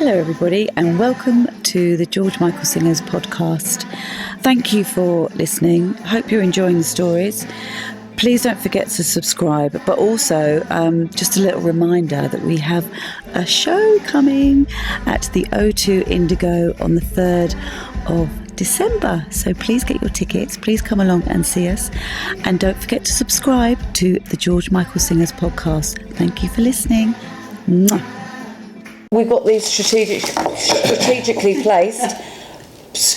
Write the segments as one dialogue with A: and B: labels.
A: Hello everybody and welcome to the George Michael Singers podcast. Thank you for listening. Hope you're enjoying the stories. Please don't forget to subscribe, but also just a little reminder that we have a show coming at the O2 Indigo on the 3rd of December. So please get your tickets, please come along and see us, and don't forget to subscribe to the George Michael Singers podcast. Thank you for listening. Mwah. We've got these strategically placed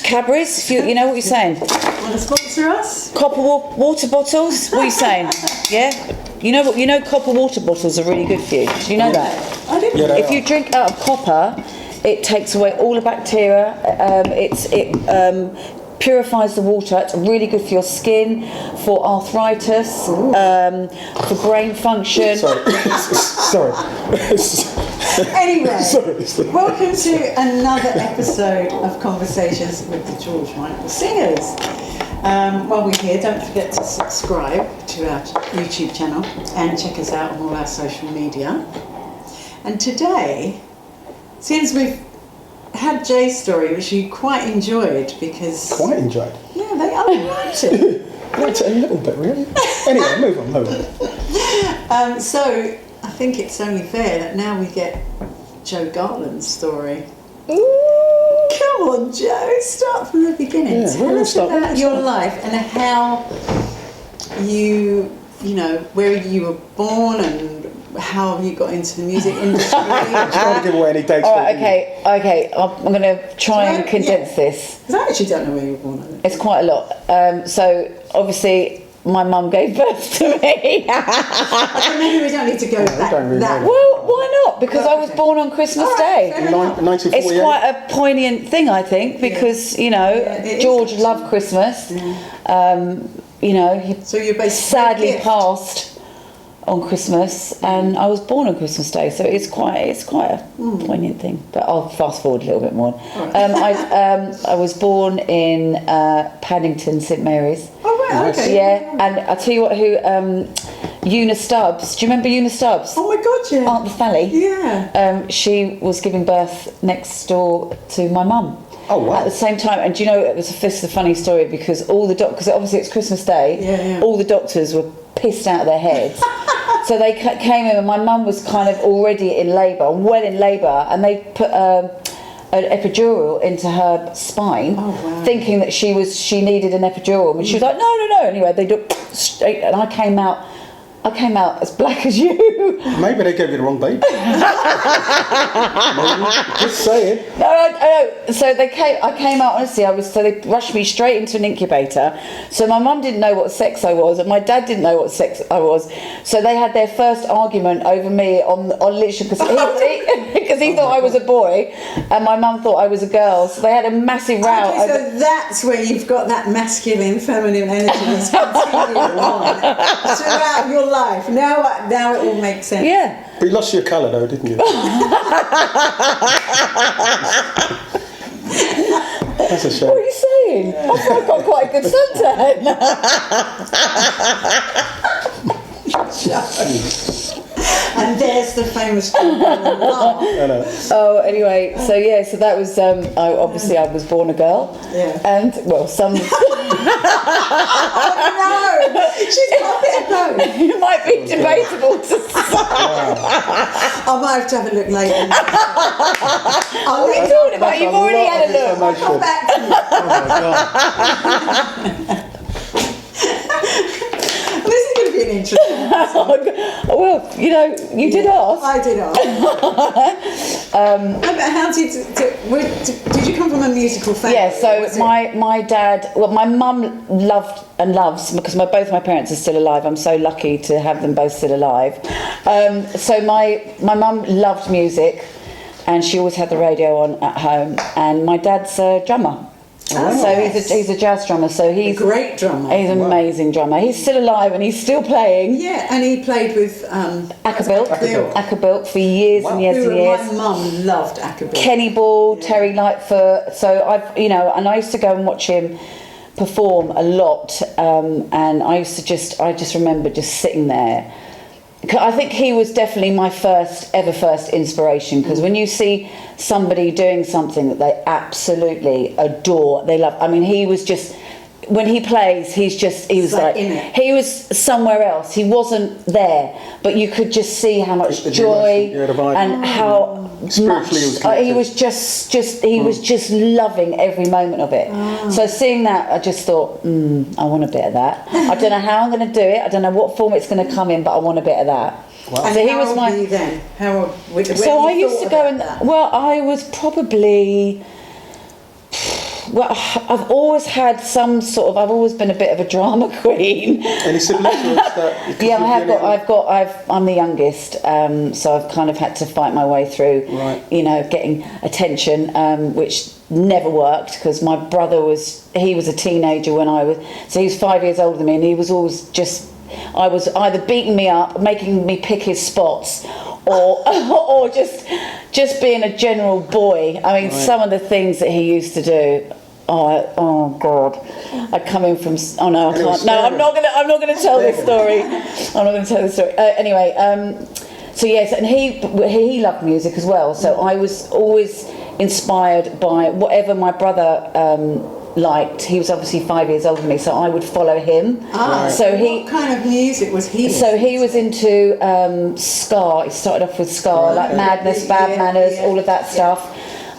A: Cadbury's. You know what you're saying?
B: Want to sponsor us?
A: Copper water bottles. What are you saying? Yeah. You know copper water bottles are really good for you. Do you know that?
B: I didn't.
A: Yeah, if you drink out of copper, it takes away all the bacteria. It purifies the water. It's really good for your skin, for arthritis, for brain function.
C: Sorry.
B: Anyway, welcome to another episode of Conversations with the George Michael Singers. While we're here, don't forget to subscribe to our YouTube channel and check us out on all our social media. And today, since we've had Jay's story, which you quite enjoyed because...
C: Quite enjoyed?
B: Yeah, I liked it.
C: Liked it a little bit, really. Anyway, move on.
B: So, I think it's only fair that now we get Jo Garland's story. Ooh. Come on, Jo, start from the beginning.
C: Yeah,
B: Tell us about your life and how you know, where you were born and how you got into the music industry.
C: I'm trying to give away any dates.
A: All right, okay. I'm going to try and condense this.
B: Because I actually don't know where you were born.
A: It's quite a lot. So, obviously, my mum gave birth to me.
B: Maybe we don't need to go that.
A: Well, why not? Because I was born on Christmas Day.
C: 1948.
A: It's quite a poignant thing, I think, because, George loved Christmas. He
B: so you're basically
A: sadly passed on Christmas, and I was born on Christmas Day, so it's quite a poignant thing. But I'll fast forward a little bit more. Right. I was born in Paddington, St Mary's.
B: Oh right, okay.
A: Yeah, and I'll tell you what, Una Stubbs. Do you remember Una Stubbs?
B: Oh my God, yeah.
A: Aunt Sally.
B: Yeah.
A: She was giving birth next door to my mum.
C: Oh wow!
A: At the same time, and this is a funny story because because obviously it's Christmas Day.
B: Yeah.
A: All the doctors were pissed out of their heads. So they came in, and my mum was kind of already in labour, well in labour, and they put an epidural into her spine, thinking that she needed an epidural, and she was like, no. Anyway, they looked straight, and I came out as black as you.
C: Maybe they gave you the wrong baby. Just saying.
A: No. So I came out, honestly, so they rushed me straight into an incubator. So my mum didn't know what sex I was, and my dad didn't know what sex I was. So they had their first argument over me on literally, because he thought I was a boy, and my mum thought I was a girl. So they had a massive row.
B: Okay, so that's where you've got that masculine, feminine energy that's continuing on throughout your life. Now it all makes sense.
A: Yeah.
C: But you lost your colour though, didn't you? That's a shame.
A: What are you saying? I thought I got quite a good suntan.
B: And there's the famous
A: Oh, anyway, so that was I was born a girl.
B: Yeah.
A: And some.
B: Oh no! She's got it though.
A: It might be debatable to say.
B: I might have to have a look later.
A: What are you talking about? You've already had a look.
B: I'll come back to you.
C: Oh my God.
B: This is going to be an interesting episode.
A: Well, you did ask.
B: I did ask. How did you come from a musical family?
A: Yeah, so my dad, my mum loved and loves, because both my parents are still alive. I'm so lucky to have them both still alive. So my mum loved music, and she always had the radio on at home, and my dad's a drummer. So he's a jazz drummer. So he's
B: a great drummer.
A: He's an amazing drummer. He's still alive and he's still playing.
B: Yeah, and he played with
A: Acapulco for years and years and years.
B: My mum loved Acapulco.
A: Kenny Ball, Terry Lightfoot. So and I used to go and watch him perform a lot. And I just remember just sitting there I think he was definitely my first inspiration, because when you see somebody doing something that they absolutely adore, they love. I mean, he was just, when he plays, he was like
B: in it.
A: he was somewhere else. He wasn't there, but you could just see how much
C: The
A: joy
C: emotion, the vibe.
A: and how much he was just loving every moment of it. So seeing that, I just thought, I want a bit of that. I don't know how I'm going to do it. I don't know what form it's going to come in, but I want a bit of that.
C: Wow.
B: And
A: So he
B: how
A: was
B: old
A: my.
B: were you then? How old?
A: So I used to go and. Well, I was probably. Well, I've always had some sort of. I've always been a bit of a drama queen.
C: Any siblings? Or is that,
A: Yeah, I'm the youngest, so I've kind of had to fight my way through, getting attention, which never worked, because my brother he was a teenager when I was. So he was 5 years older than me, and he was always just. I was either beating me up, making me pick his spots, or just being a general boy. I mean, some of the things that he used to do. Oh God! I come in from. Oh no, I can't. No, I'm not gonna tell this story. I'm not gonna tell this story. Anyway, so yes, and he loved music as well. So I was always inspired by whatever my brother liked. He was obviously 5 years older than me, so I would follow him. So
B: what kind of music was he?
A: So he was into ska. He started off with ska, like Madness, Bad Manners, all of that stuff.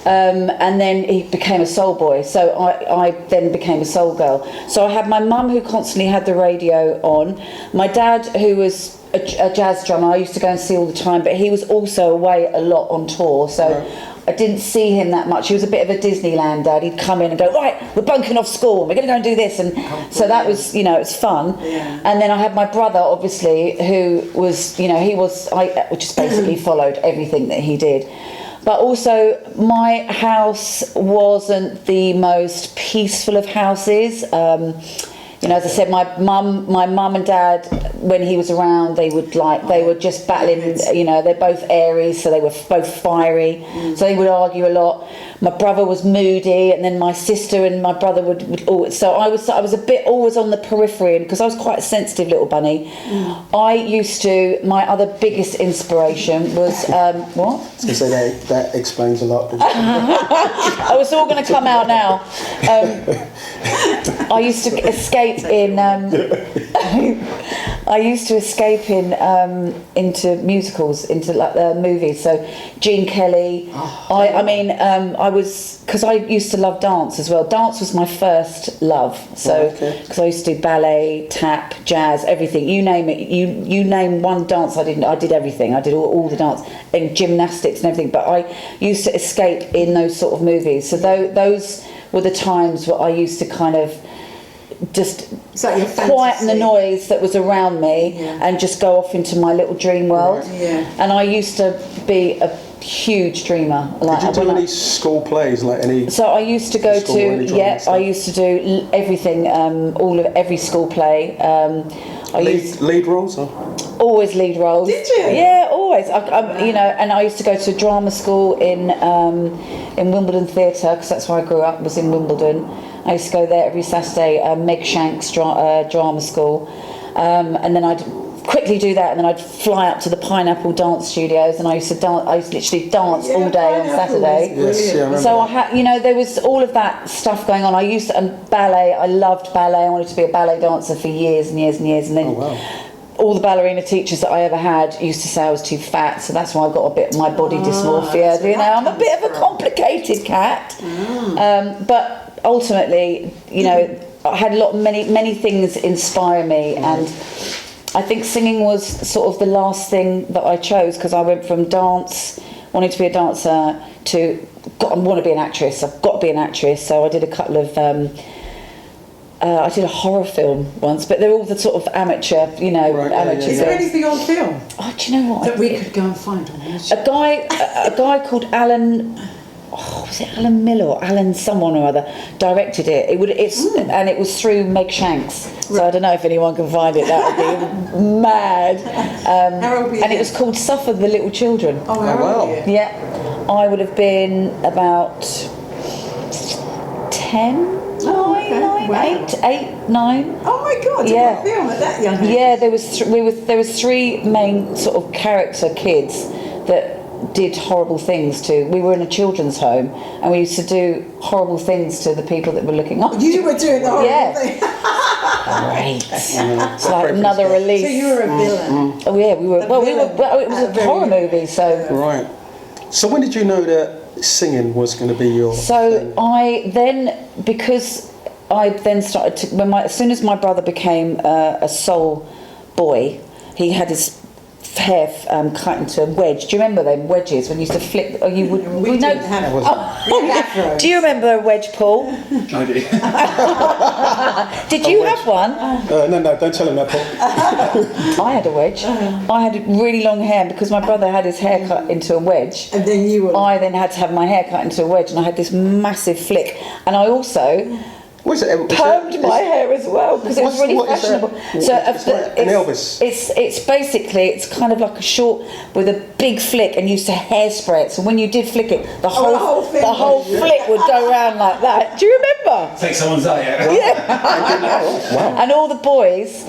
A: And then he became a soul boy. So I then became a soul girl. So I had my mum, who constantly had the radio on. My dad, who was a jazz drummer, I used to go and see all the time, but he was also away a lot on tour. So I didn't see him that much. He was a bit of a Disneyland dad. He'd come in and go, right, we're bunking off school, we're going to go and do this. And so that was, it was fun.
B: Yeah.
A: And then I had my brother, obviously, who was, I just basically followed everything that he did. But also, my house wasn't the most peaceful of houses. As I said, my mum and dad, when he was around, they were just battling. They're both Aries, so they were both fiery. So they would argue a lot. My brother was moody, and then my sister and my brother would always. So I was a bit always on the periphery, because I was quite a sensitive little bunny. My other biggest inspiration was what?
C: I was going to say that explains a lot.
A: Oh, it's all going to come out now. I used to escape in. I used to escape into musicals, into like movies. So Gene Kelly. Because I used to love dance as well. Dance was my first love. So because I used to do ballet, tap, jazz, everything. You name it. You name one dance, I did everything. I did all the dance and gymnastics and everything. But I used to escape in those sort of movies. So those were the times where I used to kind of just quieten the noise that was around me and just go off into my little dream world. And I used to be a huge dreamer.
C: Did you do any school plays, like any?
A: So I used to go to I used to do everything, every school play.
C: Lead roles? Or?
A: Always lead roles.
B: Did you?
A: Yeah, always. And I used to go to drama school in Wimbledon Theatre, because that's where I grew up. Was in Wimbledon. I used to go there every Saturday. Meg Shanks drama school, and then I'd quickly do that, and then I'd fly up to the Pineapple Dance Studios, and I used to literally dance all day on Saturday.
C: Yes, I remember
A: so
C: that.
A: I had, there was all of that stuff going on. And ballet. I loved ballet. I wanted to be a ballet dancer for years and years and years, and then.
C: Oh, wow.
A: All the ballerina teachers that I ever had used to say I was too fat, so that's why I got a bit of my body dysmorphia. I'm a bit of a complicated cat. But ultimately, I had many things inspire me, and I think singing was sort of the last thing that I chose, because I went from wanting to be a dancer, to I want to be an actress. I've got to be an actress. So I did a couple of. I did a horror film once, but they're all the sort of amateur, amateur.
B: Is there anything on film?
A: Oh, do you know what?
B: That we could go and find on YouTube?
A: A guy called Alan. Was it Alan Miller or Alan someone or other directed it? And it was through Meg Shanks. So I don't know if anyone can find it. That would be mad.
B: How old were you
A: and it was called Suffer the Little Children.
B: Oh, how old were you?
A: Yeah, I would have been about 10, 9. 8, 9.
B: Oh my God! You
A: Yeah.
B: got film at that young age.
A: Yeah, there was 3 main sort of character kids that did horrible things to. We were in a children's home, and we used to do horrible things to the people that were looking after.
B: You were doing the horrible thing.
A: Great. It's like another release.
B: So you were a villain.
A: Oh yeah, we were.
B: A
A: Well,
B: villain.
A: it was a horror movie, so.
C: Right. So when did you know that singing was going to be your
A: So
C: thing?
A: I then, because I then started to, as soon as my brother became a soul boy, he had his hair cut into a wedge. Do you remember them wedges when you used to flip? Or you would.
B: We
A: know-
B: didn't have
C: was-
B: afros.
A: Do you remember a wedge, Paul?
D: I do.
A: Did you have one?
C: No, don't tell him that, Paul.
A: I had a wedge. I had really long hair, and because my brother had his hair cut into a wedge.
B: And then you were.
A: I then had to have my hair cut into a wedge, and I had this massive flick. And I also
C: What is it?
A: permed my hair as well because it was really
C: what is that?
A: fashionable.
C: It's like an Elvis.
A: It's basically kind of like a short with a big flick, and you used to hairspray it. So when you did flick it, the whole flick would go around like that. Do you remember?
D: Take someone's eye out.
C: Wow.
A: And all the boys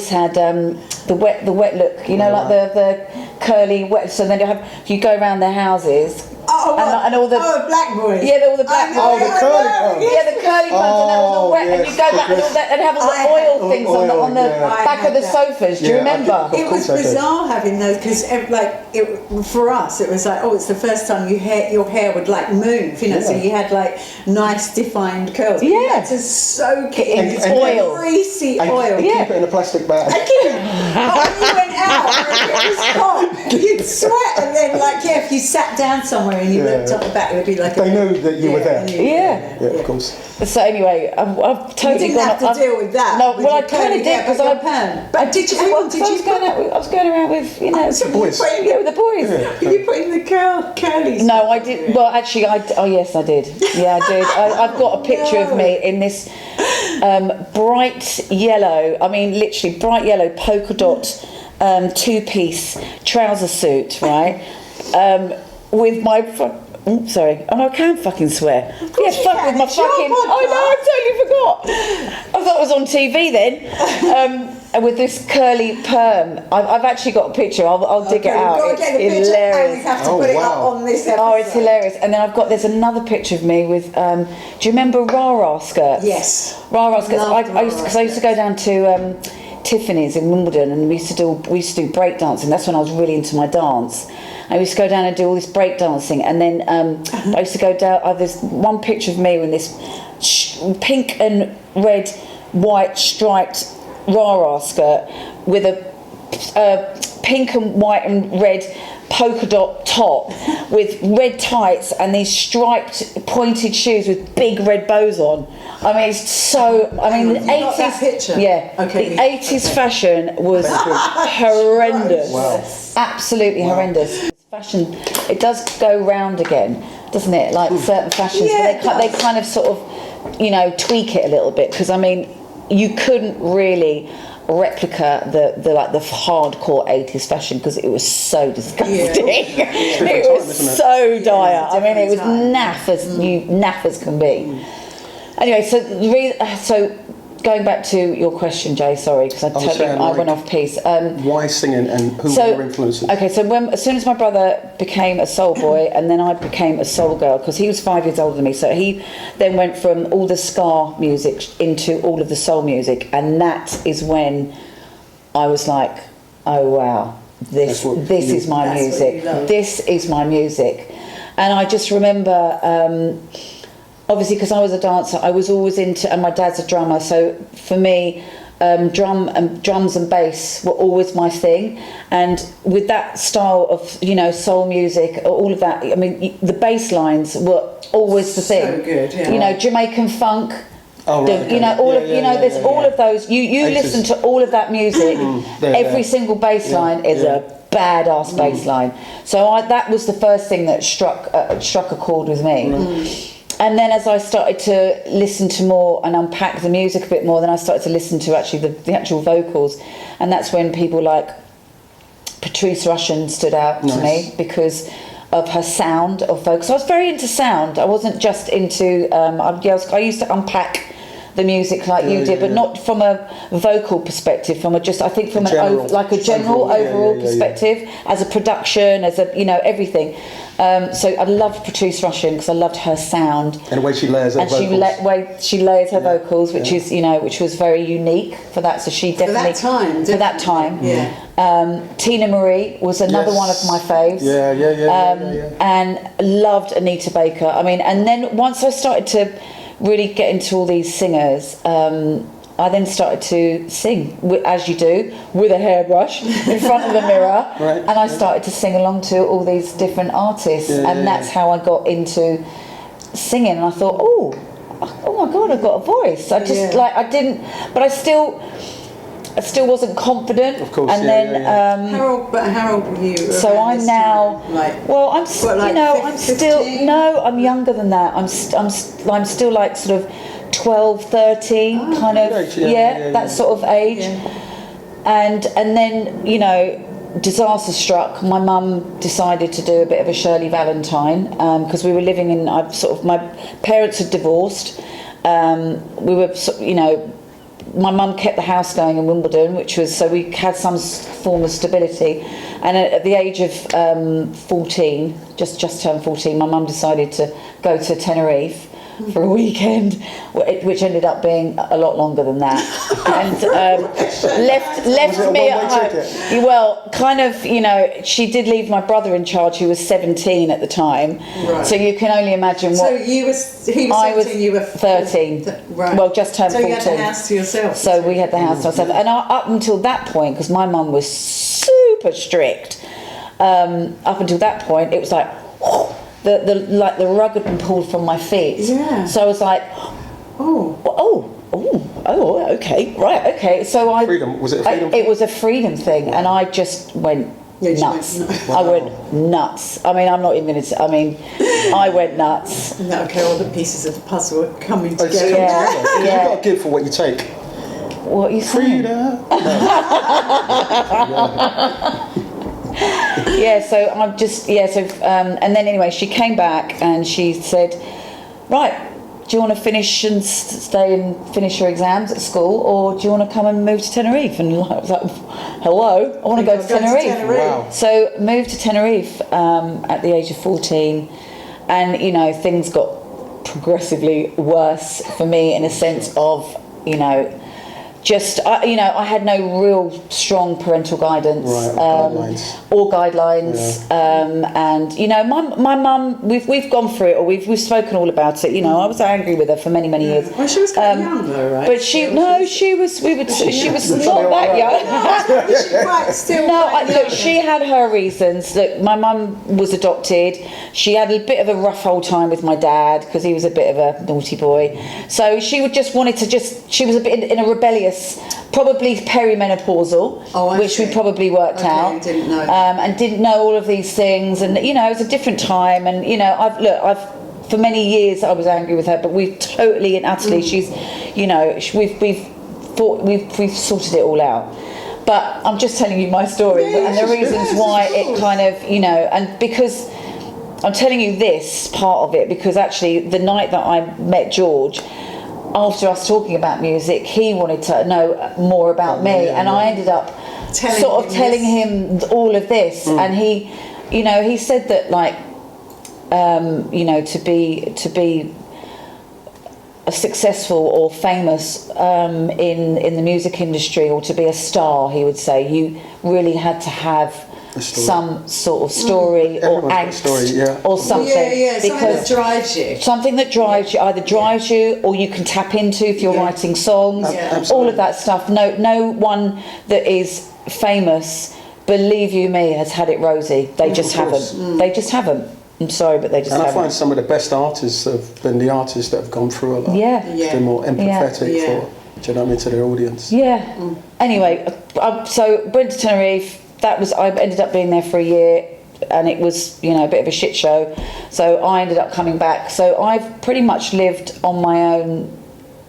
A: had the wet look. You know, like the curly wet. So then you go around their houses. And all the
B: black boys.
A: Yeah, all the black boys.
C: Oh, the curly ones.
A: Yeah, the curly ones, and all the wet, and you go back and all that, and have all the oil things on the back of the sofas. Do you remember?
B: It was bizarre having those because, for us, it was like, it's the first time your hair would like move, you know. So you had like nice defined curls. But you had to soak it in
A: oil,
B: greasy oil.
C: And keep it in a plastic bag.
B: But when you went out, and it was hot, you'd sweat, and then if you sat down somewhere and you looked up the back, it would be like
C: They knew that you were there.
A: Yeah,
C: of course.
A: So anyway, I've totally
B: you didn't have to deal with that.
A: No, well, I kind of did because
B: But did you? I was
A: going around with
C: The boys.
A: with the boys.
B: Did you put in the curlies?
A: No, I did. Well, actually, yes, I did. Yeah, I did. I've got a picture of me in this bright yellow. I mean, literally bright yellow polka dot 2-piece trouser suit, right? With my. Sorry, I can fucking swear. Yeah, fuck with my fucking. I know, I totally forgot. I thought it was on TV then. With this curly perm, I've actually got a picture. I'll dig it out.
B: We've got to get the
A: It's
B: picture and
A: hilarious.
B: we have to put it up on this episode.
A: Oh, it's hilarious. And then there's another picture of me with. Do you remember Rara skirts?
B: Yes.
A: Rara skirts.
B: Loved
A: I used to go down to Tiffany's in Wimbledon, and we used to do break dancing. That's when I was really into my dance. I used to go down and do all this break dancing, and then I used to go down. There's one picture of me in this pink and red, white striped Rara skirt with a pink and white and red polka dot top with red tights and these striped pointed shoes with big red bows on. I mean, it's so. I mean, the 80s.
B: That picture?
A: Yeah.
B: Okay.
A: The 80s fashion was horrendous.
C: Wow.
A: Absolutely horrendous. Fashion, it does go round again, doesn't it? Like certain fashions,
B: Yeah,
A: but they kind of sort of, tweak it a little bit, because I mean, you couldn't really replica the hardcore 80s fashion because it was so disgusting. It was so dire. I mean, it was naff as can be. Anyway, so going back to your question, Jay, sorry, because I went off piece.
C: Why singing, and who were your influences?
A: Okay, so as soon as my brother became a soul boy, and then I became a soul girl, because he was 5 years older than me, so he then went from all the ska music into all of the soul music, and that is when I was like, oh wow, this is my music. This is my music. And I just remember, obviously, because I was a dancer, I was always into, and my dad's a drummer, so for me, drums and bass were always my thing. And with that style of, soul music, all of that, I mean, the bass lines were always the thing.
B: So good, yeah.
A: Jamaican funk.
C: Oh, right, okay.
A: There's all of those. You listen to all of that music. Every single bass line is a badass bass line. So that was the first thing that struck a chord with me. And then as I started to listen to more and unpack the music a bit more, then I started to listen to actually the actual vocals, and that's when people like Patrice Rushen stood out to me because of her sound of vocals. So I was very into sound. I wasn't just into. I used to unpack the music like you did, but not from a vocal perspective, from a general overall perspective, as a production, as a everything. So I loved Patrice Rushen because I loved her sound
C: and the way she layers her vocals.
A: way she layers her vocals, which is which was very unique for that. So she definitely
B: for that time.
A: Yeah. Tina Marie was another one of my faves. And loved Anita Baker. I mean, and then once I started to really get into all these singers, I then started to sing, as you do, with a hairbrush in front of the mirror, and I started to sing along to all these different artists, and that's how I got into singing. And I thought, oh my God, I've got a voice. I just I didn't, but I still wasn't confident.
C: Of course,
A: and then
B: how old were you?
A: So I'm now I'm still
B: 15?
A: No, I'm younger than that. I'm still like sort of 12, 13 kind of that sort of age. And then disaster struck. My mum decided to do a bit of a Shirley Valentine because we were living in my parents had divorced. We were my mum kept the house going in Wimbledon, which was so we had some form of stability. And at the age of 14, just turned 14, my mum decided to go to Tenerife for a weekend, which ended up being a lot longer than that, and left me at home. Well, kind of, she did leave my brother in charge, who was 17 at the time. Right. So you can only imagine what.
B: So he was 17, you were
A: 13.
B: Right.
A: Well, just turned 14.
B: So you had the house to yourself.
A: So we had the house to ourselves, and up until that point, because my mum was super strict. Up until that point, it was like. The rug had been pulled from my feet. Yeah. So I was like, okay. So
C: freedom. Was it a freedom?
A: It was a freedom thing, and I just went nuts. I went nuts. I mean, I'm not even going to. I mean, I went nuts.
B: Okay, all the pieces of the puzzle are coming together.
C: You've got to give for what you take.
A: What are you saying?
C: Freedom.
A: So I'm just and then anyway she came back and she said, right, do you want to finish and stay and finish your exams at school, or do you want to come and move to Tenerife? And I was like, hello, I want to go to Tenerife.
C: Wow.
A: So moved to Tenerife at the age of 14, and things got progressively worse for me in a sense of I had no real strong parental guidance or guidelines, and my mum, we've gone through it, or we've spoken all about it. I was angry with her for many years.
B: Well, she was quite young though, right?
A: But she was not that young. Look, she had her reasons. Look, my mum was adopted. She had a bit of a rough old time with my dad because he was a bit of a naughty boy. So she she was a bit in a rebellious, probably perimenopausal, which we probably worked out.
B: Didn't know.
A: And didn't know all of these things, and it was a different time, and I've for many years I was angry with her, but we've totally and utterly we've sorted it all out. But I'm just telling you my story and the reasons why it kind of and because I'm telling you this part of it because actually the night that I met George, after us talking about music, he wanted to know more about me, and I ended up telling him all of this, and he said that to be a successful or famous in the music industry, or to be a star, he would say you really had to have some sort of story or angst or something. Something that drives you, either drives you or you can tap into if you're writing songs, all of that stuff. No one that is famous, believe you me, has had it rosy. They just haven't. They just haven't. I'm sorry, but they just haven't.
C: I find some of the best artists have been the artists that have gone through a lot. They're more empathetic for, do you know what I mean, to their audience.
A: Anyway, so went to Tenerife. I ended up being there for a year, and it was a bit of a shit show, so I ended up coming back. So I've pretty much lived on my own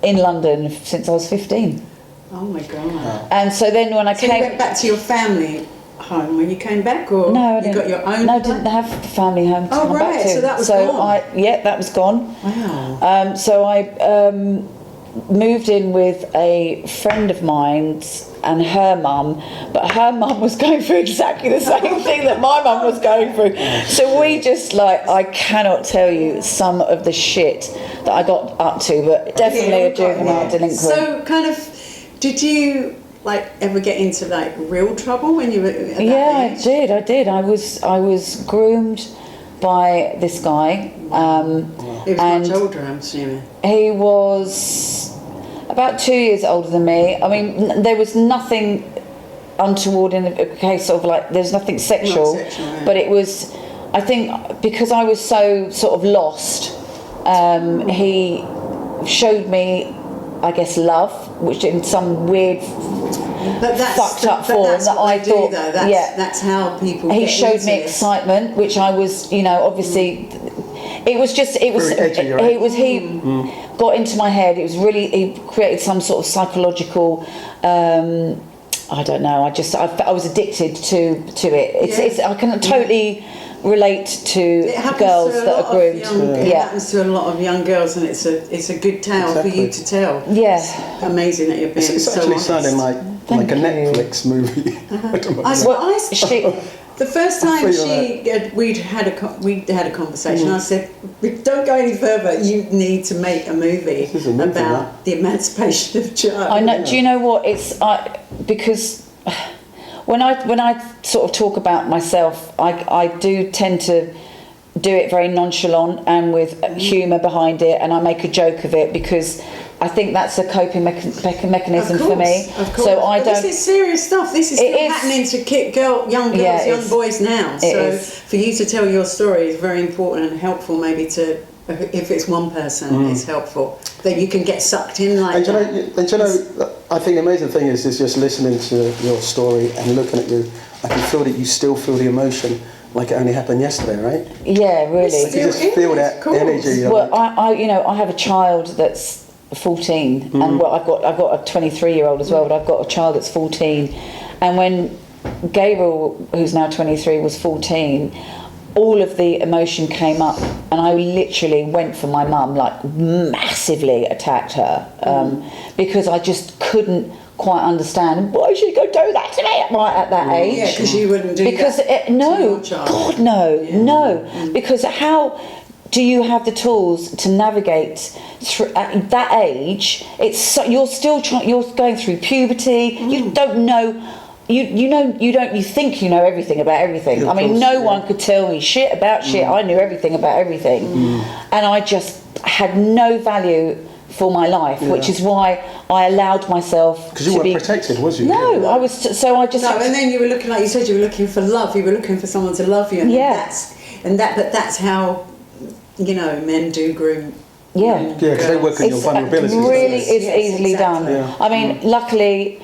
A: in London since I was 15.
B: Oh my God.
A: Wow. And so then when I came...
B: you went back to your family home when you came back, or
A: no, I didn't.
B: You got your own?
A: No, I didn't have a family home to come back to.
B: So that was gone.
A: That was gone.
B: Wow.
A: So I moved in with a friend of mine's and her mum, but her mum was going through exactly the same thing that my mum was going through. So we just I cannot tell you some of the shit that I got up to, but definitely a juvenile delinquent.
B: So kind of, did you ever get into real trouble when you were at that age?
A: I did. I was groomed by this guy.
B: He was much older, I'm assuming.
A: He was about 2 years older than me. I mean, there was nothing untoward in the case of there's nothing sexual,
B: yeah.
A: but it was, I think, because I was so sort of lost, he showed me, I guess, love, which in some weird fucked up form that I thought,
B: that's how people.
A: He showed me excitement, which I was, obviously. It was just, he got into my head. It was really, he created some sort of psychological, I don't know. I was addicted to it. I can totally relate to girls that are groomed.
B: It happens to a lot of young girls, and it's a good tale for you to tell.
A: Yeah,
B: it's amazing that you're being
C: it's
B: so
C: actually
B: honest.
C: sounding like a Netflix movie.
B: The first time we'd had a conversation, I said, "Don't go any further. You need to make a movie about the emancipation of child."
A: I know. Do you know what? Because when I sort of talk about myself, I do tend to do it very nonchalant and with humour behind it, and I make a joke of it because I think that's a coping mechanism for me.
B: Of course.
A: So I don't.
B: This is serious stuff. This is still happening to young girls, young boys now. So for you to tell your story is very important and helpful. Maybe if it's one person, it's helpful that you can get sucked in like that.
C: And you know, I think the amazing thing is just listening to your story and looking at you. I can feel that you still feel the emotion. Like it only happened yesterday, right?
A: Yeah, really.
C: You just feel that energy.
A: Well, I have a child that's 14, and I've got a 23-year-old as well, but I've got a child that's 14. And when Gabriel, who's now 23, was 14, all of the emotion came up, and I literally went for my mum, massively attacked her, because I just couldn't quite understand why she could do that to me at that age.
B: Yeah, because you wouldn't do
A: that. God, no. Because how do you have the tools to navigate through at that age? You're still you're going through puberty. You don't know. You think you know everything about everything.
C: Yeah,
A: I mean, no one could tell me shit about shit. I knew everything about everything, and I just had no value for my life, which is why I allowed myself
C: because you weren't protected, was you?
A: No, I was. So I just.
B: No, and then you were looking, like you said, you were looking for love. You were looking for someone to love you, and that's how men do groom.
A: Yeah,
C: because they work on your vulnerabilities.
A: It really is easily done. Yeah. I mean, luckily,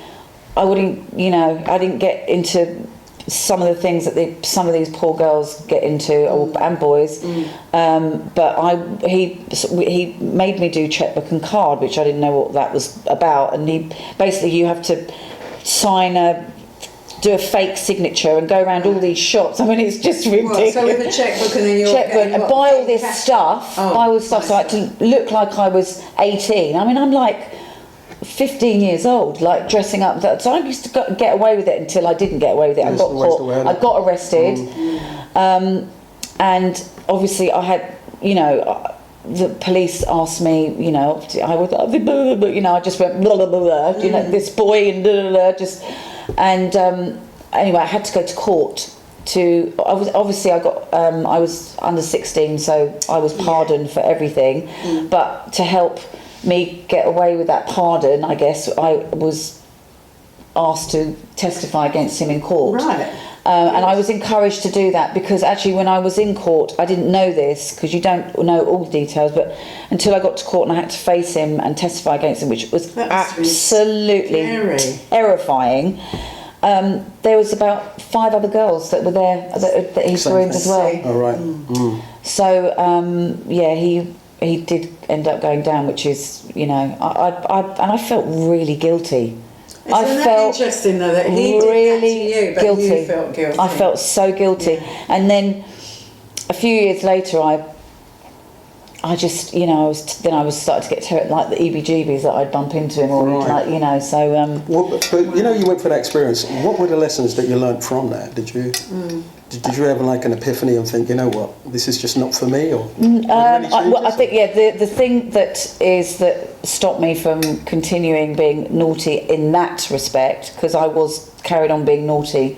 A: I didn't get into some of the things that some of these poor girls get into, and boys. But he made me do checkbook and card, which I didn't know what that was about. And you have to do a fake signature and go around all these shops. I mean, it's just ridiculous.
B: So with a checkbook and then
A: and buy all this stuff. Buy all this stuff so I to look like I was 18. I mean, I'm like 15 years old, dressing up. So I used to get away with it until I didn't get away with it. I got caught. I got arrested, and obviously I had, the police asked me, I would, I just went blah blah blah, this boy and blah, blah, blah, just, and anyway, I had to go to court. I was under 16, so I was pardoned for everything, but to help me get away with that pardon, I guess I was asked to testify against him in court.
B: Right.
A: And I was encouraged to do that because actually when I was in court, I didn't know this because you don't know all the details, but until I got to court and I had to face him and testify against him, which was absolutely terrifying. There was about 5 other girls that were there that he groomed as well.
C: Oh, right.
A: So, he did end up going down, which is, I felt really guilty.
B: Isn't that interesting though that he did that to you, but you felt guilty?
A: I felt so guilty, and then a few years later, I I just, you know, I was starting to get like the EBGBs that I'd bump into him all, like, you know. So.
C: But you know, you went for that experience. What were the lessons that you learnt from that? Did you have like an epiphany and think, you know what, this is just not for me, or?
A: I think the thing that stopped me from continuing being naughty in that respect, because I was carried on being naughty.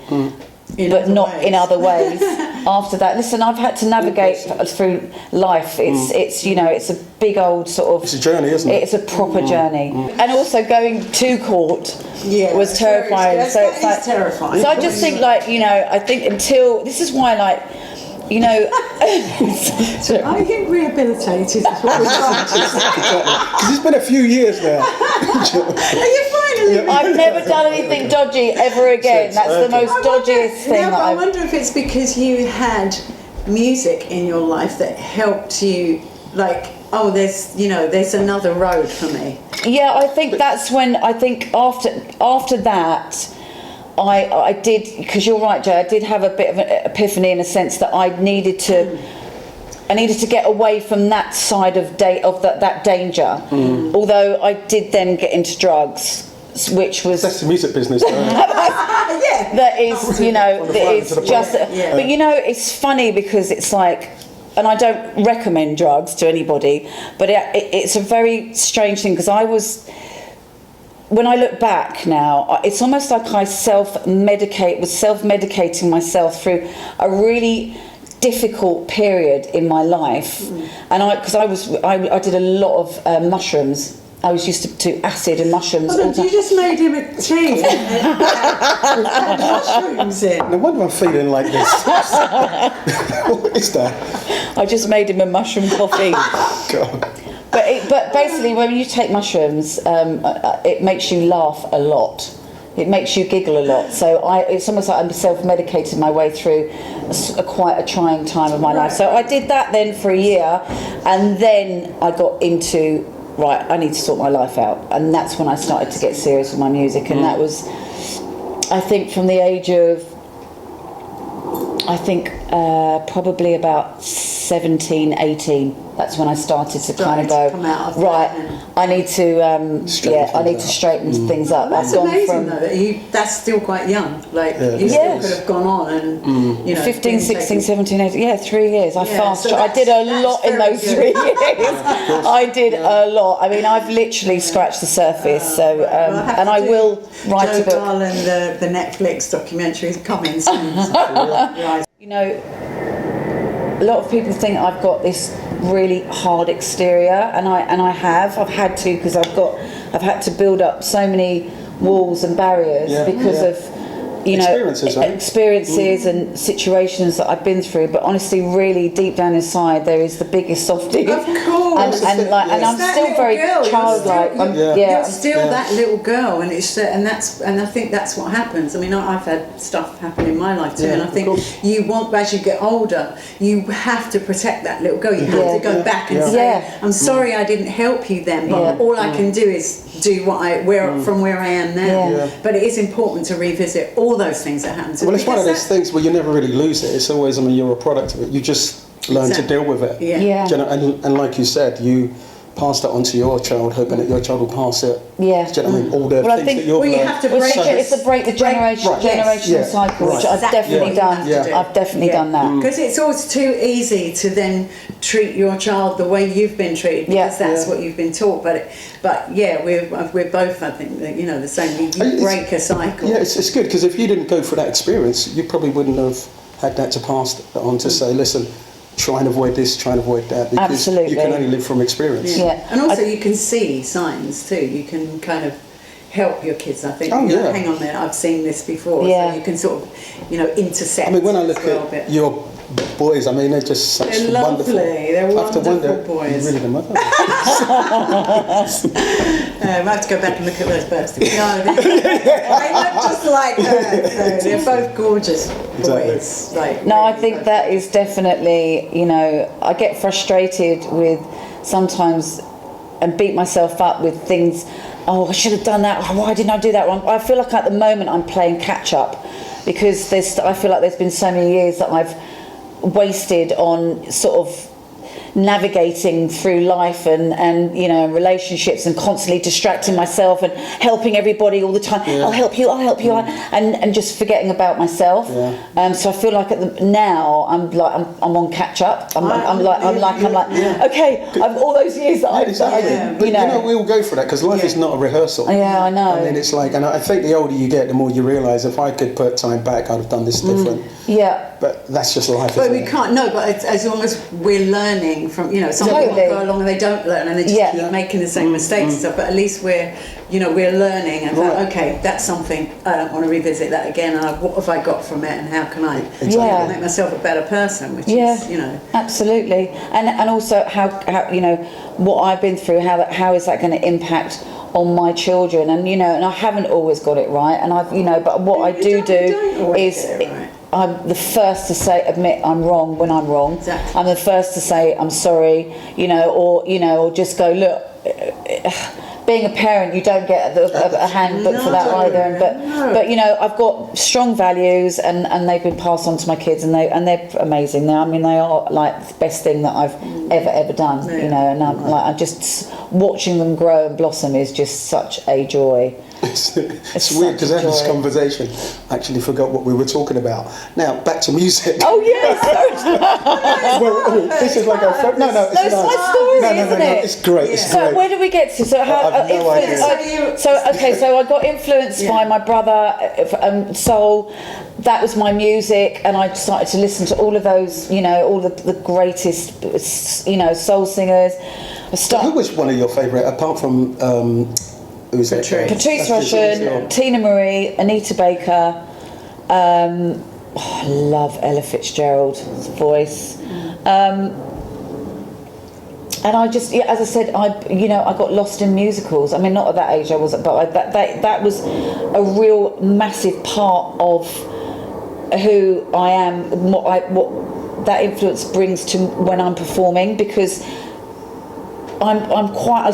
A: But not in other ways. After that, listen, I've had to navigate through life. It's you know, it's a big old sort of.
C: It's a journey, isn't it?
A: It's a proper journey, and also going to court was terrifying. So it's like
B: terrifying.
A: So I just think, like, you know, I think until this is why, like, you know.
B: So are you rehabilitated? Is what we're trying to say.
C: Because it's been a few years now.
B: Are you finally?
A: I've never done anything dodgy ever again. That's the most dodgiest thing.
B: No, but I wonder if it's because you had music in your life that helped you, like, oh, there's another road for me.
A: Yeah, I think that's when, I think after that, I did, because you're right, Joe, I did have a bit of an epiphany in a sense that I needed to get away from that side of that danger. Although I did then get into drugs, which was...
C: That's the music business, though.
A: That is, you know, that is just... But, you know, it's funny because it's like... And I don't recommend drugs to anybody, but it's a very strange thing, because I was... When I look back now, it's almost like I was self-medicating myself through a really difficult period in my life. And I did a lot of mushrooms. I was used to acid and mushrooms.
B: Oh, you just made him a tea and mushrooms in.
C: No wonder I'm feeling like this. What is that?
A: I just made him a mushroom coffee.
C: God.
A: But basically, when you take mushrooms, it makes you laugh a lot. It makes you giggle a lot. So it's almost like I'm self-medicating my way through quite a trying time of my life. So I did that then for a year, and then I got into, right, I need to sort my life out. And that's when I started to get serious with my music. And that was, I think, from the age of, probably about 17, 18. That's when I started to kind of go, right, I need to, straighten things up.
B: That's amazing, though, that's still quite young. Like, you still could have gone on and, you know...
A: 15, 16, 17, 18, 3 years. I did a lot in those 3 years. I did a lot. I mean, I've literally scratched the surface. And I will write a book.
B: Jo Garland, the Netflix documentary is coming soon.
A: You know, a lot of people think I've got this really hard exterior, and I've had to, because I've had to build up so many walls and barriers because of, you know, experiences and situations that I've been through. But honestly, really deep down inside, there is the biggest softie. Of
B: course.
A: And I'm still very childlike.
B: You're still that little girl, and I think that's what happens. I mean, I've had stuff happen in my life too, and I think you want, as you get older, you have to protect that little girl. You have to go back and say, I'm sorry I didn't help you then, but all I can do is do from where I am now. But it is important to revisit all those things that happen to me.
C: Well, it's one of those things where you never really lose it. It's always, I mean, you're a product of it. You just learn to deal with it.
A: Yeah.
C: You know, and like you said, you pass that on to your child, hoping that your child will pass it.
A: Yeah.
C: Do you know what I mean? All the things that you've learned.
B: You have to break
A: it's to break the generational cycle, which I've definitely done. I've definitely done that.
B: Because it's always too easy to then treat your child the way you've been treated, because that's what you've been taught. But we're both, I think, you know, the same. You break a cycle.
C: Yeah, it's good, because if you didn't go through that experience, you probably wouldn't have had that to pass on to say, listen, try and avoid this, try and avoid that, because you can only live from experience.
B: Yeah. And also you can see signs too. You can kind of help your kids, I think. Hang on there, I've seen this before. So you can sort of, you know, intercept.
C: I mean, when I look at your boys, I mean, they're just such
B: they're
C: wonderful.
B: They're wonderful boys.
C: You're really the mother.
B: I have to go back and look at those births. No, they look just like her. So they're both gorgeous boys. Like,
A: no, I think that is definitely, you know, I get frustrated with sometimes and beat myself up with things. Oh, I should have done that. Why didn't I do that wrong? I feel like at the moment I'm playing catch up, because I feel like there's been so many years that I've wasted on sort of navigating through life and you know, relationships, and constantly distracting myself and helping everybody all the time. I'll help you, and just forgetting about myself. So I feel like now I'm on catch up. I'm like okay, I've all those years that I've done.
C: But you know, we all go for that, because life is not a rehearsal.
A: Yeah, I know.
C: I mean, it's like, and I think the older you get, the more you realise, if I could put time back, I'd have done this different. But that's just life.
B: But we can't. No, but as long as we're learning from, you know, some people go along and they don't learn and they just keep making the same mistakes and stuff. But at least we're learning, and okay, that's something I don't want to revisit that again. And what have I got from it, and how can I make myself a better person? Which is, you know,
A: absolutely. And also how you know, what I've been through, how is that going to impact on my children? And you know, and I haven't always got it right, and I've, you know, but what I do is I'm the first to admit I'm wrong when I'm wrong.
B: Exactly.
A: I'm the first to say I'm sorry, you know, or just go, look, being a parent, you don't get a handbook for that either. But you know, I've got strong values, and they've been passed on to my kids, and they're amazing. They are like the best thing that I've ever done. You know, and I'm just watching them grow and blossom is just such a joy.
C: It's weird, because after this conversation, I actually forgot what we were talking about. Now, back to music.
A: Oh, yes!
C: This is like a... it's
A: my story, isn't it?
C: It's great, it's
A: so
C: great.
A: where did we get to? So
C: I've no idea.
A: So I got influenced by my brother, soul. That was my music, and I started to listen to all of those, you know, all the greatest, you know, soul singers.
C: Who was one of your favourite, apart from...
A: Patrice Rushen, Tina Marie, Anita Baker. I love Ella Fitzgerald's voice. And I just, as I said, I got lost in musicals. I mean, not at that age I wasn't, but that was a real massive part of who I am, what that influence brings to when I'm performing, because I'm quite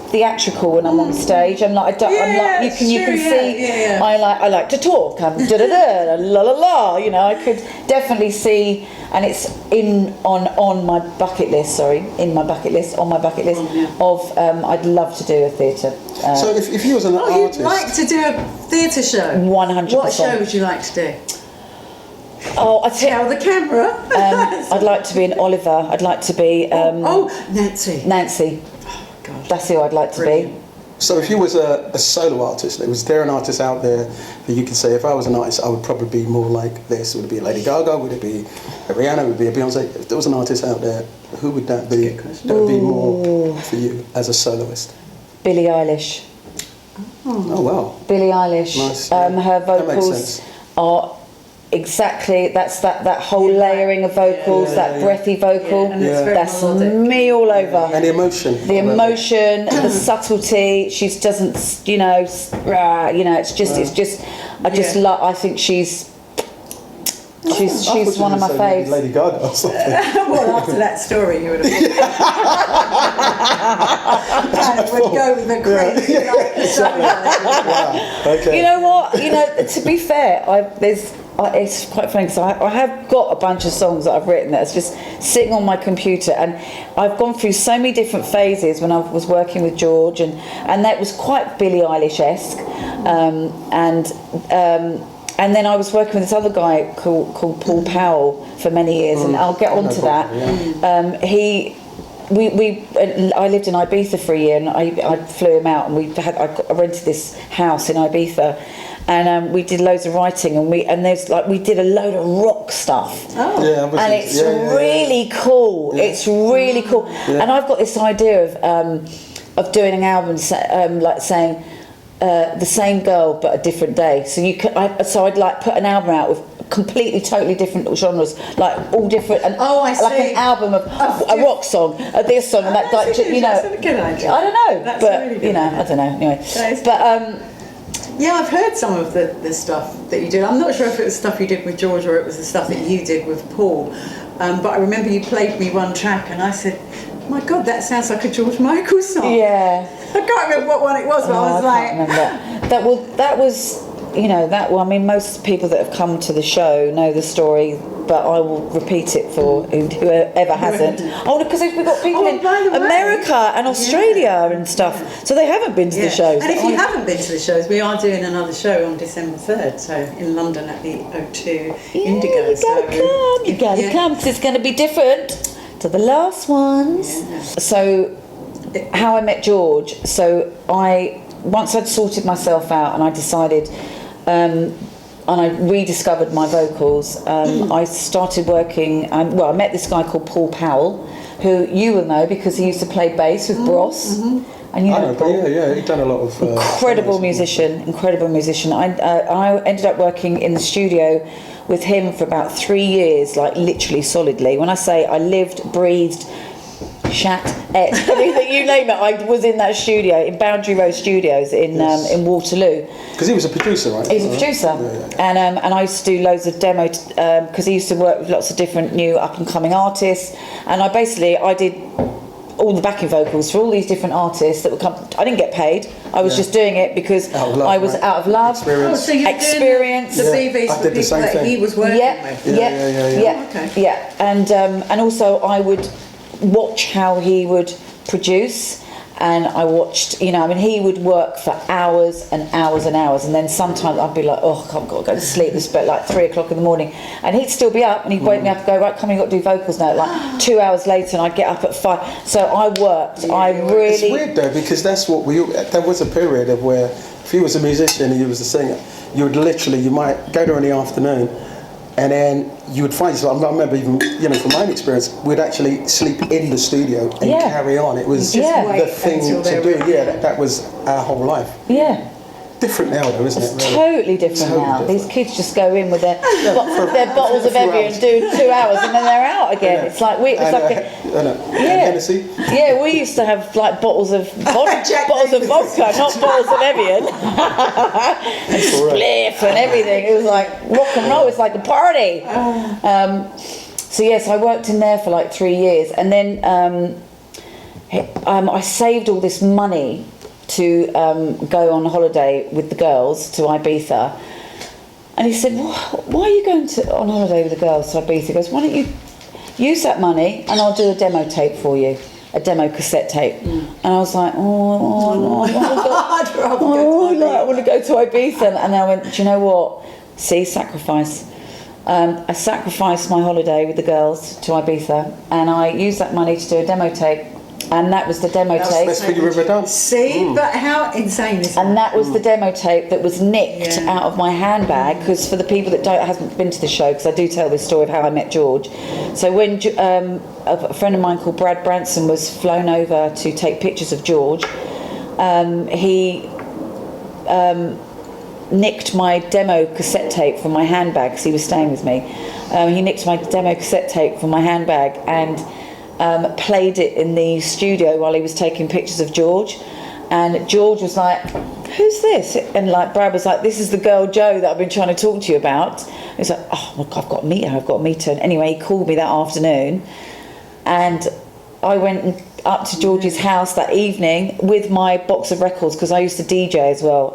A: theatrical when I'm on stage. I'm like, you can see. I like to talk. I'm la la la. You know, I could definitely see, and it's on my bucket list. On my bucket list of I'd love to do a theatre.
C: So if you was an artist,
B: you'd like to do a theatre show.
A: 100%.
B: What show would you like to do?
A: Oh, I
B: tell the camera.
A: I'd like to be an Oliver. I'd like to be. Nancy.
B: Oh, God.
A: That's who I'd like to be.
C: So if you was a solo artist, was there an artist out there that you could say, if I was an artist, I would probably be more like this? Would it be Lady Gaga? Would it be a Rihanna? Would it be a Beyonce? If there was an artist out there, who would that be? That would be more for you as a soloist.
A: Billie Eilish.
C: Oh wow.
A: Billie Eilish.
C: Nice.
A: Her vocals are exactly that whole layering of vocals, that breathy vocal. That's me all over.
C: And the emotion.
A: The subtlety. She doesn't, you know, it's just. I think she's one of my faves.
C: Lady Gaga or something.
B: Well, after that story, you would have. And would go with the crazy.
C: Wow. Okay.
A: You know what? You know, to be fair, it's quite funny, because I have got a bunch of songs that I've written that's just sitting on my computer, and I've gone through so many different phases when I was working with George, and that was quite Billie Eilish-esque, and then I was working with this other guy called Paul Powell for many years, and I'll get onto that. I lived in Ibiza for a year, and I flew him out, and I rented this house in Ibiza, and we did loads of writing, and we did a load of rock stuff. And it's really cool. It's really cool. And I've got this idea of doing an album, like saying the same girl but a different day. So I'd like put an album out with completely, totally different genres, like all different, and like an album of a rock song, this song, and that, like, you know.
B: That's a good idea.
A: I don't know,
B: That's
A: but
B: really
A: you know,
B: idea.
A: I don't know. Anyway, but
B: yeah, I've heard some of the stuff that you did. I'm not sure if it was stuff you did with George or it was the stuff that you did with Paul. But I remember you played me one track, and I said, "My God, that sounds like a George Michael song."
A: Yeah.
B: I can't remember what one it was, but I was like,
A: that was, you know, I mean, most people that have come to the show know the story but I will repeat it for whoever hasn't. Oh, because we've got people in
B: by the way,
A: America and Australia and stuff, so they haven't been to the shows.
B: And if you haven't been to the shows, we are doing another show on December 3rd, so in London at the O2 Indigo.
A: You gotta come, because it's going to be different to the last ones.
B: Yeah.
A: So, how I met George. So once I'd sorted myself out and I decided, and I rediscovered my vocals, I started working, I met this guy called Paul Powell, who you will know because he used to play bass with Bros. And you know Paul.
C: Yeah, he'd done a lot of...
A: incredible musician. I ended up working in the studio with him for about 3 years, like literally solidly. When I say I lived, breathed, shat, ate, everything, you name it, I was in that studio, in Boundary Road Studios in Waterloo.
C: Because he was a producer, right?
A: He's a producer. And I used to do loads of demo, because he used to work with lots of different new up-and-coming artists. And I did all the backing vocals for all these different artists that would come. I didn't get paid. I was just doing it because I was out of love.
C: Experience.
B: Oh, so you're
A: Experience.
B: doing the BVs for people that he was working with.
A: Yeah. And also I would watch how he would produce, and I watched, he would work for hours and hours and hours, and then sometimes I'd be like, oh, I've got to go to sleep. It's about like 3 o'clock in the morning, and he'd still be up, and he'd wake me up and go, right, come on, you've got to do vocals now. Like 2 hours later, and I'd get up at 5. So I worked.
C: It's weird though, because that's what there was a period of where if he was a musician and he was a singer, you might go there in the afternoon, and then you would find yourself, I remember even, from my own experience, we'd actually sleep in the studio and carry on. It was the thing to do. That was our whole life.
A: Yeah.
C: Different now though, isn't it?
A: It's totally different now. These kids just go in with their bottles of Evian and do 2 hours and then they're out again. It's like
C: Hennessy.
A: Yeah, we used to have like bottles of vodka, not bottles of Evian. And spliff and everything. It was like rock and roll. It's like a party. So yes, I worked in there for like 3 years, and then I saved all this money to go on holiday with the girls to Ibiza. And he said, why are you going on holiday with the girls to Ibiza? He goes, why don't you use that money and I'll do a demo tape for you, a demo cassette tape. And I was like, I want to go to Ibiza. And then I went, do you know what? Sacrifice. I sacrificed my holiday with the girls to Ibiza, and I used that money to do a demo tape. And that was the demo tape.
C: That's the best thing you've ever done.
B: See, but how insane is that?
A: And that was the demo tape that was nicked out of my handbag, because for the people that hasn't been to the show, because I do tell this story of how I met George. So when a friend of mine called Brad Branson was flown over to take pictures of George, he nicked my demo cassette tape from my handbag, because he was staying with me. He nicked my demo cassette tape from my handbag and played it in the studio while he was taking pictures of George. And George was like, who's this? And like Brad was like, this is the girl Jo that I've been trying to talk to you about. He was like, oh, look, I've got to meet her. And anyway, he called me that afternoon, and I went up to George's house that evening with my box of records, because I used to DJ as well,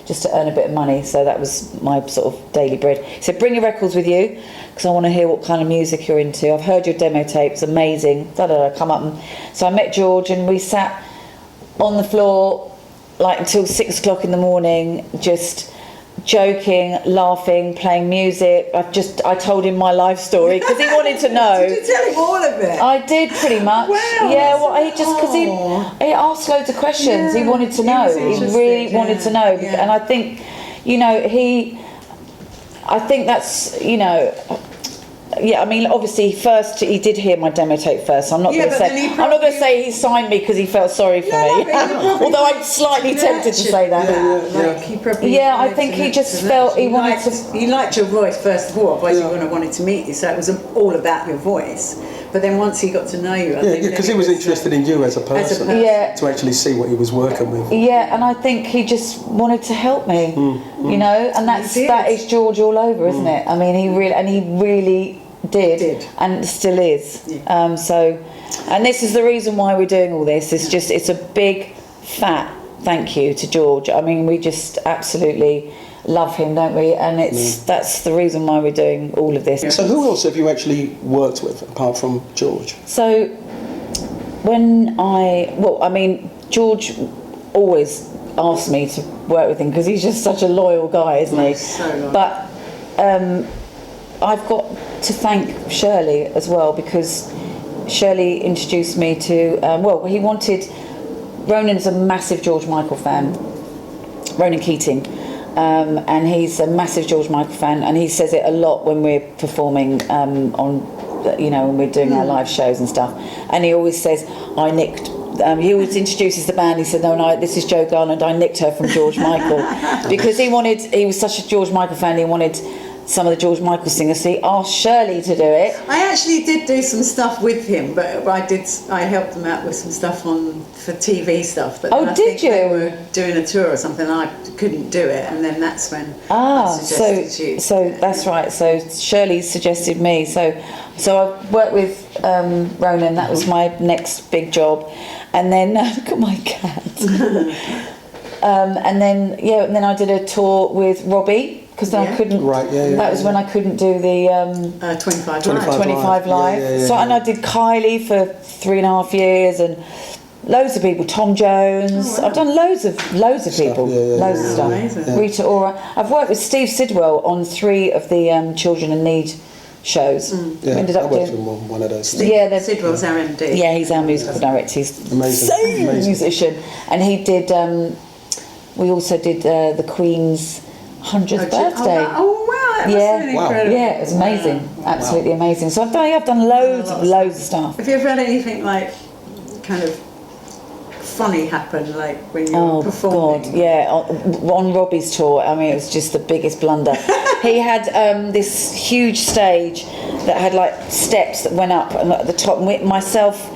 A: just to earn a bit of money. So that was my sort of daily bread. He said, bring your records with you, because I want to hear what kind of music you're into. I've heard your demo tape, it's amazing. Come up. And so I met George, and we sat on the floor like until 6 o'clock in the morning, just joking, laughing, playing music. I told him my life story because he wanted to know.
B: Did you tell him all of it?
A: I did, pretty much.
B: Wow,
A: yeah, because he asked loads of questions. He wanted to know. He really wanted to know.
B: Yeah.
A: And I think, I think that's, I mean, obviously, first he did hear my demo tape first. So I'm not going to say he signed me because he felt sorry for me. Although I'm slightly tempted to say that. I think he just felt he wanted to.
B: He liked your voice first of all. Otherwise, he wouldn't have wanted to meet you. So it was all about your voice. But then once he got to know you,
C: because he was interested in you as a person. To actually see what he was working with.
A: Yeah, and I think he just wanted to help me. And that is George all over, isn't it? I mean, he really did and still is. And this is the reason why we're doing all this. It's a big fat thank you to George. I mean, we just absolutely love him, don't we? And that's the reason why we're doing all of this.
C: So who else have you actually worked with apart from George?
A: So George always asked me to work with him because he's just such a loyal guy, isn't he?
B: So loyal.
A: But I've got to thank Shirley as well, because Shirley introduced me to, he wanted, Ronan's a massive George Michael fan, Ronan Keating, and he's a massive George Michael fan, and he says it a lot when we're performing when we're doing our live shows and stuff, and he always says, I nicked, he always introduces the band, he said, this is Jo Garland, I nicked her from George Michael, because he was such a George Michael fan, he wanted some of the George Michael singers, so he asked Shirley to do it.
B: I actually did do some stuff with him, but I helped them out with some stuff for TV stuff. But I think they were doing a tour or something, and I couldn't do it, and then that's when I suggested you.
A: So that's right. So Shirley suggested me. So I worked with Ronan. That was my next big job, and then look at my cat. and then I did a tour with Robbie. Because then I couldn't.
C: Right,
A: that was when I couldn't do the
B: 25
A: Live. And I did Kylie for 3.5 years, and loads of people. Tom Jones. I've done loads of people. Loads of stuff.
B: Amazing.
A: Rita Ora. I've worked with Steve Sidwell on 3 of the Children in Need shows.
C: Yeah, I worked with one of those.
B: Sidwell's our MD.
A: Yeah, he's our musical director. He's
C: amazing
A: musician, and he did. We also did the Queen's 100th birthday.
B: Oh wow! That must have been incredible.
A: Yeah, it was amazing. Absolutely amazing. So I've done loads of stuff.
B: Have you ever had anything like kind of funny happen, like when you were performing?
A: God, yeah. On Robbie's tour, I mean, it was just the biggest blunder. He had this huge stage that had like steps that went up, and at the top, myself,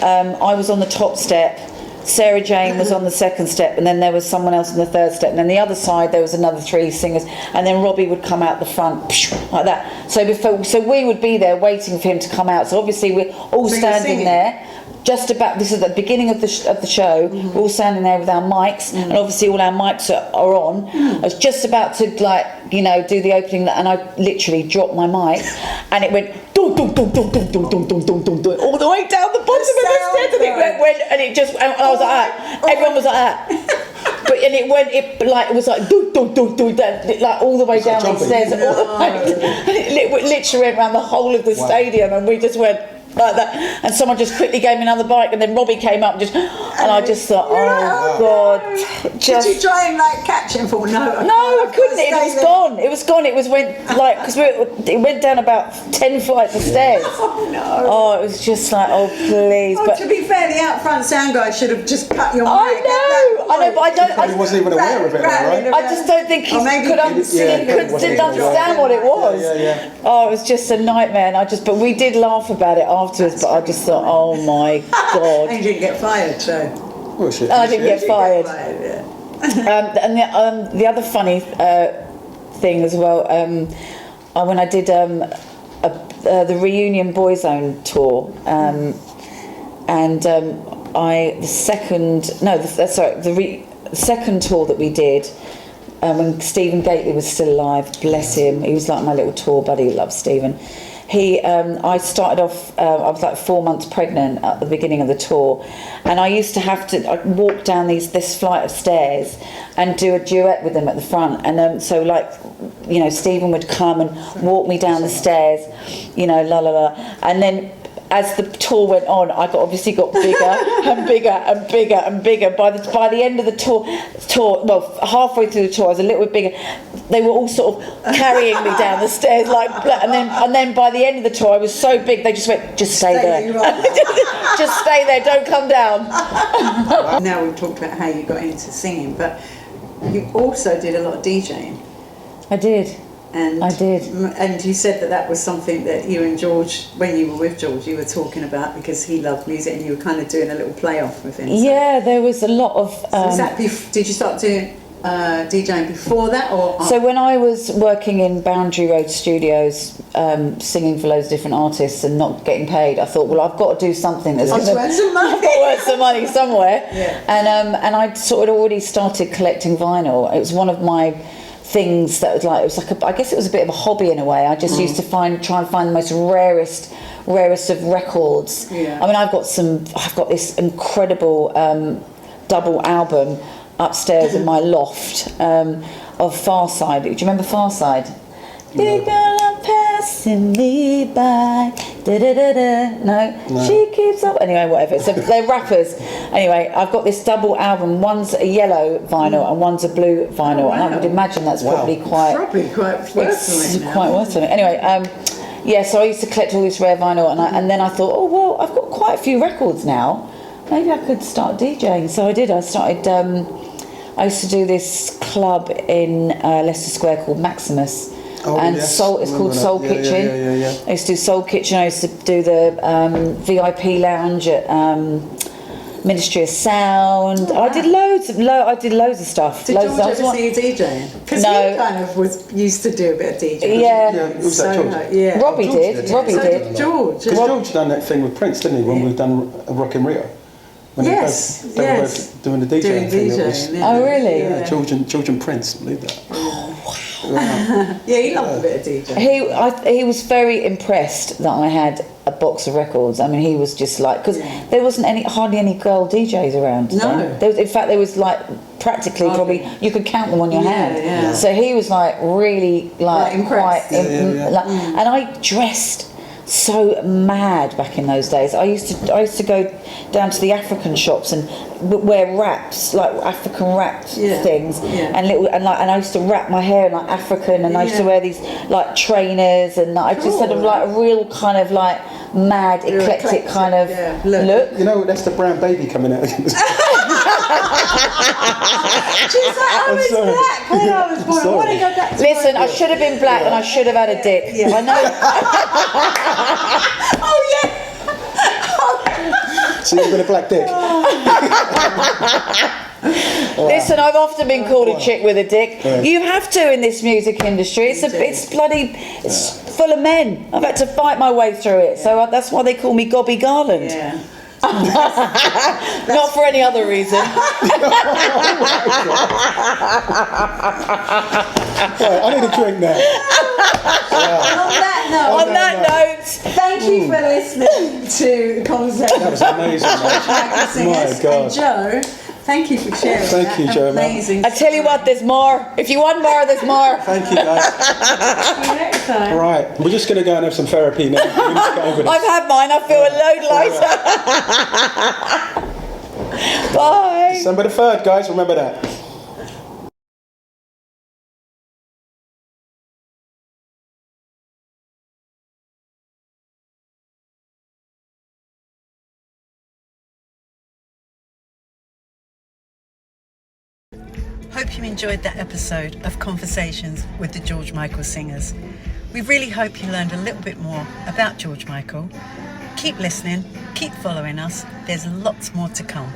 A: I was on the top step. Sarah Jane was on the second step, and then there was someone else on the third step, and then the other side there was another 3 singers, and then Robbie would come out the front like that. So we would be there waiting for him to come out. So obviously we're all standing there. Just about, this is the beginning of the show. We're all standing there with our mics, and obviously all our mics are on. I was just about to do the opening, and I literally dropped my mic, and it went dum, dum, dum, dum, dum, dum, dum, dum, dum, dum, dum, all the way down the bottom of the stairs, and it went, and it just, and I was like that. Everyone was like that. But and it was like do do do do like all the way down the stairs, and it literally went around the whole of the stadium, and we just went like that, and someone just quickly gave me another bike, and then Robbie came up and I just thought, oh God.
B: Did you try and catch him for? No,
A: I couldn't. It was gone. It because it went down about 10 flights of stairs.
B: Oh no.
A: Oh, it was just like, oh please.
B: But to be fair, the out front sound guy should have just cut your mic.
A: I know, but I don't.
C: He wasn't even aware of it, right?
A: I just don't think he didn't understand what it was.
C: Yeah.
A: Oh, it was just a nightmare, and but we did laugh about it afterwards. But I just thought, oh my God.
B: And you didn't get fired, so.
C: Well, shit.
A: I didn't get fired.
B: Yeah.
A: And the other funny thing as well, when I did the Reunion Boyzone tour, the second tour that we did, when Stephen Gately was still alive, bless him, he was like my little tour buddy. Love Stephen. I started off, I was like 4 months pregnant at the beginning of the tour, and I used to have to walk down this flight of stairs and do a duet with them at the front, and Stephen would come and walk me down the stairs, la la la, and then as the tour went on, I obviously got bigger and bigger and bigger and bigger. By the end of the tour, well, halfway through the tour, I was a little bit bigger. They were all sort of carrying me down the stairs, and then by the end of the tour, I was so big, they just went, just stay there, just stay there, don't come down.
B: Now we've talked about how you got into singing, but you also did a lot of DJing.
A: I did.
B: And
A: I did.
B: And you said that was something that you and George, when you were with George, you were talking about because he loved music, and you were kind of doing a little play-off with him. So.
A: Yeah, there was a lot of...
B: did you start doing DJing before that, or after?
A: So when I was working in Boundary Road Studios, singing for loads of different artists and not getting paid, I thought, well, I've got to do something that's going to
B: earn some money.
A: I've got to earn some money somewhere.
B: Yeah.
A: And I'd sort of already started collecting vinyl. It was one of my things that was like, I guess it was a bit of a hobby in a way. I just used to try and find the most rarest of records.
B: Yeah.
A: I mean, I've got this incredible double album upstairs in my loft of Far Side. Do you remember Far Side? Big girl, I'm passing me by. Da, da, da, da. No, she keeps up. Anyway, whatever. So they're rappers. Anyway, I've got this double album. One's a yellow vinyl and one's a blue vinyl. And I would imagine that's probably quite
B: worth something now.
A: Quite worth something. Anyway, so I used to collect all this rare vinyl, and then I thought, oh well, I've got quite a few records now. Maybe I could start DJing. So I did. I started. I used to do this club in Leicester Square called Maximus. It's called Soul Kitchen.
C: Yeah.
A: I used to do Soul Kitchen. I used to do the VIP lounge at Ministry of Sound. I did loads of stuff.
B: Did George ever see you DJing? Because he kind of used to do a bit of DJing.
A: Yeah.
C: Was that George?
A: Robbie did.
B: George.
C: Because George done that thing with Prince, didn't he? When we've done Rock in Rio. When they were both doing the DJing thing.
A: Oh really?
C: Yeah. George and Prince. Believe that.
B: Yeah, he loved a bit of DJing.
A: He was very impressed that I had a box of records. I mean, he was just like, because there wasn't hardly any girl DJs around.
B: No.
A: In fact, there was like practically probably you could count them on your hand.
B: Yeah.
A: So he was like really like
B: impressed.
A: And I dressed so mad back in those days. I used to go down to the African shops and wear wraps, like African wrap things, and I used to wrap my hair in like African, and I used to wear these like trainers, and I just had a real kind of like mad eclectic kind of look.
C: You know, that's the brown baby coming out.
B: She's like, I was black when I was born. I want to go back to
A: Listen, I should have been black and I should have had a dick.
B: Yeah.
A: I know.
B: Oh yeah.
C: So you've been a black dick.
A: Listen, I've often been called a chick with a dick. Yeah. You have to in this music industry. It's full of men. I've had to fight my way through it. So that's why they call me Gobby Garland.
B: Yeah.
A: Not for any other reason.
C: Right, I need a drink now.
B: On that note, thank you for listening to the conversation.
C: That was amazing,
B: My God. And Jo, thank you for sharing.
C: Thank you, Jo.
B: Amazing.
A: I tell you what, there's more. If you want more, there's more.
C: Thank you, guys.
B: See you next time.
C: Right, we're just going to go and have some therapy now.
A: I've had mine. I feel a load lighter. Bye.
C: December the 3rd, guys. Remember that.
B: Hope you enjoyed that episode of Conversations with the George Michael Singers. We really hope you learned a little bit more about George Michael. Keep listening, keep following us. There's lots more to come.